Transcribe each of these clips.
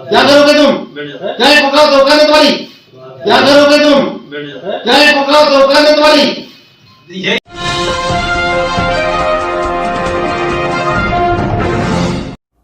क्या करोगे तुम? क्या है पुकार तो औकात है तुम्हारी? क्या करोगे तुम? क्या है पुकार तो औकात है तुम्हारी?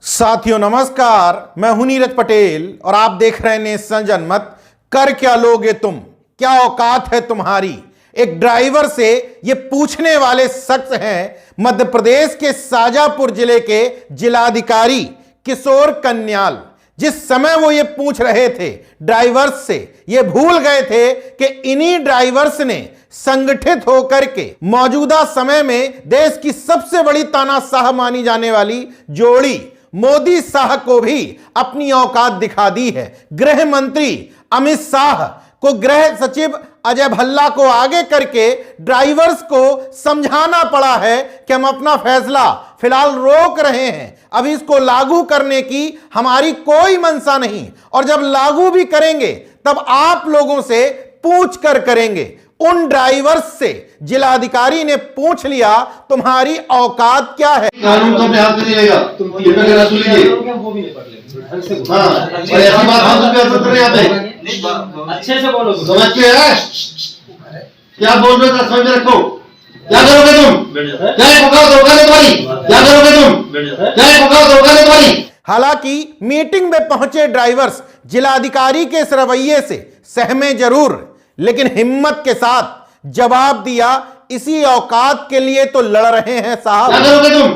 साथियों नमस्कार, मैं हूं नीरज पटेल और आप देख रहे हैं नेशन जनमत। कर क्या लोगे तुम, क्या औकात है तुम्हारी। एक ड्राइवर से ये पूछने वाले शख्स हैं मध्य प्रदेश के शाजापुर जिले के जिलाधिकारी किशोर कन्याल। जिस समय वो ये पूछ रहे थे ड्राइवर्स से, ये भूल गए थे कि इन्हीं ड्राइवर्स ने संगठित होकर के मौजूदा समय में देश की सबसे बड़ी तानाशाह मानी जाने वाली जोड़ी मोदी शाह को भी अपनी औकात दिखा दी है। गृह मंत्री अमित शाह को गृह सचिव अजय भल्ला को आगे करके ड्राइवर्स को समझाना पड़ा है कि हम अपना फैसला फिलहाल रोक रहे हैं, अभी इसको लागू करने की हमारी कोई मंशा नहीं, और जब लागू भी करेंगे तब आप लोगों से पूछ कर करेंगे। उन ड्राइवर्स से जिलाधिकारी ने पूछ लिया तुम्हारी औकात क्या है। कानून तो अपने हाथ में नहीं लेगा, तुम सुन लीजिए। हाँ, और ऐसी बात हम पे असर नहीं आते। अच्छे से बोलो, समझ के है क्या बोल रहे हो, समझ में रखो। क्या करोगे तुम? क्या है पुकार तो औकात है तुम्हारी? क्या करोगे तुम? क्या है पुकार तो औकात है तुम्हारी? हालांकि मीटिंग में पहुंचे ड्राइवर्स जिलाधिकारी के इस रवैये से सहमे जरूर, लेकिन हिम्मत के साथ जवाब दिया इसी औकात के लिए तो लड़ रहे हैं साहब। क्या करोगे तुम?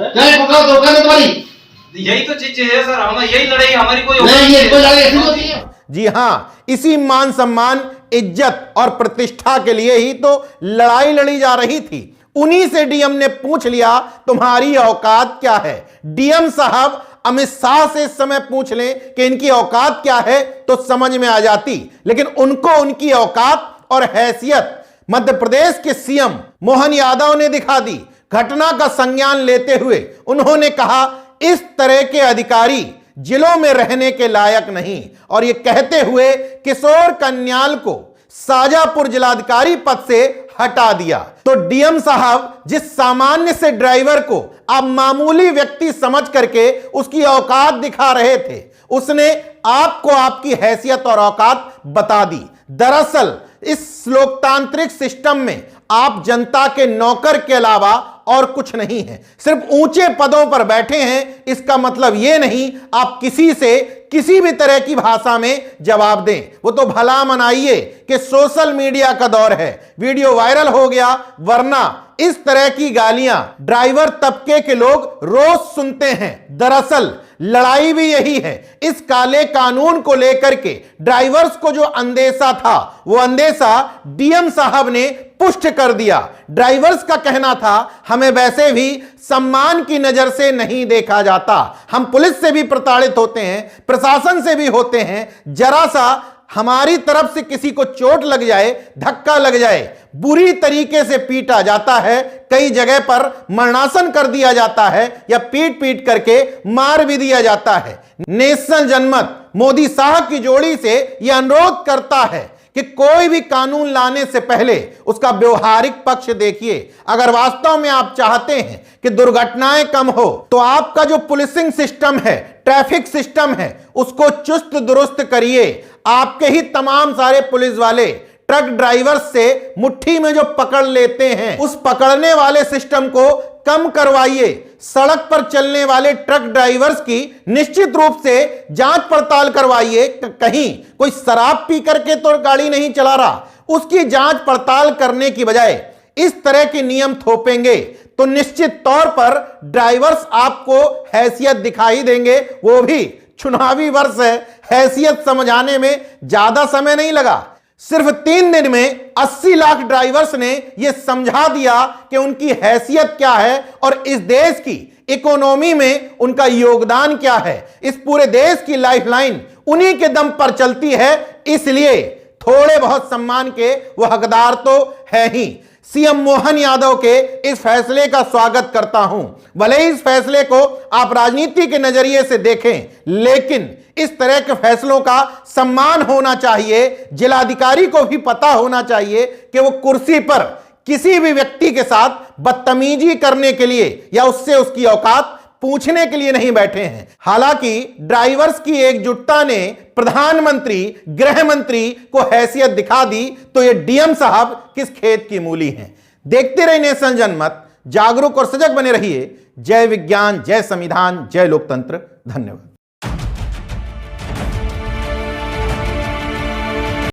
क्या है पुकार तो औकात है तुम्हारी? यही तो चीज है सर, हम यही लड़ाई, हमारी कोई नहीं, ये कोई लड़ाई ऐसी होती है। जी हां, इसी मान सम्मान, इज्जत और प्रतिष्ठा के लिए ही तो लड़ाई लड़ी जा रही थी। उन्हीं से डीएम ने पूछ लिया तुम्हारी औकात क्या है। डीएम साहब अमित शाह से इस समय पूछ लें कि इनकी औकात क्या है तो समझ में आ जाती, लेकिन उनको उनकी औकात और हैसियत मध्य प्रदेश के सीएम मोहन यादव ने दिखा दी। घटना का संज्ञान लेते हुए उन्होंने कहा इस तरह के अधिकारी जिलों में रहने के लायक नहीं, और यह कहते हुए किशोर कन्याल को शाजापुर जिलाधिकारी पद से हटा दिया। तो डीएम साहब जिस सामान्य से ड्राइवर को आप मामूली व्यक्ति समझ करके उसकी औकात दिखा रहे थे, उसने आपको आपकी हैसियत और औकात बता दी। दरअसल इस लोकतांत्रिक सिस्टम में आप जनता के नौकर के अलावा और कुछ नहीं है। सिर्फ ऊंचे पदों पर बैठे हैं इसका मतलब यह नहीं आप किसी से किसी भी तरह की भाषा में जवाब दें। वो तो भला मनाइए कि सोशल मीडिया का दौर है, वीडियो वायरल हो गया, वरना इस तरह की गालियां ड्राइवर तबके के लोग रोज सुनते हैं। दरअसल लड़ाई भी यही है। इस काले कानून को लेकर के ड्राइवर्स को जो अंदेशा था वो अंदेशा डीएम साहब ने पुष्ट कर दिया। ड्राइवर्स का कहना था हमें वैसे भी सम्मान की नजर से नहीं देखा जाता, हम पुलिस से भी प्रताड़ित होते हैं, प्रशासन से भी होते हैं, जरा सा हमारी तरफ से किसी को चोट लग जाए, धक्का लग जाए, बुरी तरीके से पीटा जाता है, कई जगह पर मरणासन कर दिया जाता है या पीट पीट करके मार भी दिया जाता है। नेशन जनमत मोदी शाह की जोड़ी से यह अनुरोध करता है कि कोई भी कानून लाने से पहले उसका व्यवहारिक पक्ष देखिए। अगर वास्तव में आप चाहते हैं कि दुर्घटनाएं कम हो तो आपका जो पुलिसिंग सिस्टम है, ट्रैफिक सिस्टम है, उसको चुस्त दुरुस्त करिए। आपके ही तमाम सारे पुलिस वाले ट्रक ड्राइवर्स से मुट्ठी में जो पकड़ लेते हैं उस पकड़ने वाले सिस्टम को कम करवाइए। सड़क पर चलने वाले ट्रक ड्राइवर्स की निश्चित रूप से जांच पड़ताल करवाइए, कहीं कोई शराब पी करके तो गाड़ी नहीं चला रहा, उसकी जांच पड़ताल करने की बजाय इस तरह के नियम थोपेंगे तो निश्चित तौर पर ड्राइवर्स आपको हैसियत दिखाई देंगे। वो भी चुनावी वर्ष है, हैसियत समझाने में ज्यादा समय नहीं लगा। सिर्फ 3 दिन में 80 लाख ड्राइवर्स ने यह समझा दिया कि उनकी हैसियत क्या है और इस देश की इकोनॉमी में उनका योगदान क्या है। इस पूरे देश की लाइफलाइन उन्हीं के दम पर चलती है, इसलिए थोड़े बहुत सम्मान के वो हकदार तो है ही। सीएम मोहन यादव के इस फैसले का स्वागत करता हूं। भले ही इस फैसले को आप राजनीति के नजरिए से देखें, लेकिन इस तरह के फैसलों का सम्मान होना चाहिए। जिलाधिकारी को भी पता होना चाहिए कि वो कुर्सी पर किसी भी व्यक्ति के साथ बदतमीजी करने के लिए या उससे उसकी औकात पूछने के लिए नहीं बैठे हैं। हालांकि ड्राइवर्स की एकजुटता ने प्रधानमंत्री, गृह मंत्री को हैसियत दिखा दी, तो ये डीएम साहब किस खेत की मूली हैं। देखते रहिए नेशन जनमत, जागरूक और सजग बने रहिए। जय विज्ञान, जय संविधान, जय लोकतंत्र। धन्यवाद।